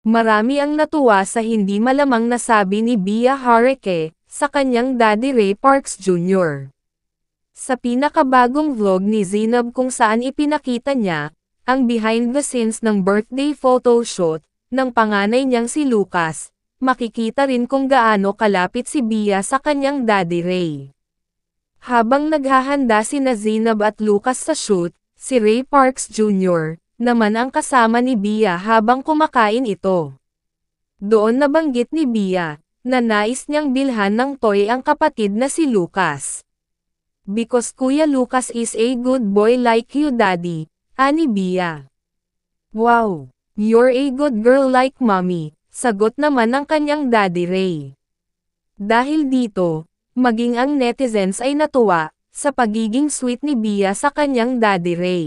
Marami ang natuwa sa hindi malamang nasabi ni Bea Hareke sa kanyang daddy Ray Parks Jr. Sa pinakabagong vlog ni Zainab kung saan ipinakita niya ang behind the scenes ng birthday photoshoot ng panganay niyang si Lucas, makikita rin kung gaano kalapit si Bea sa kanyang daddy Ray. Habang naghahanda sina Zainab at Lucas sa shoot, si Ray Parks Jr. naman ang kasama ni Bea habang kumakain ito. Doon nabanggit ni Bea na nais niyang bilhan ng toy ang kapatid na si Lucas. "Because Kuya Lucas is a good boy like you daddy," ani Bea. "Wow, you're a good girl like mommy," sagot naman ng kanyang daddy Ray. Dahil dito, maging ang netizens ay natuwa sa pagiging sweet ni Bea sa kanyang daddy Ray.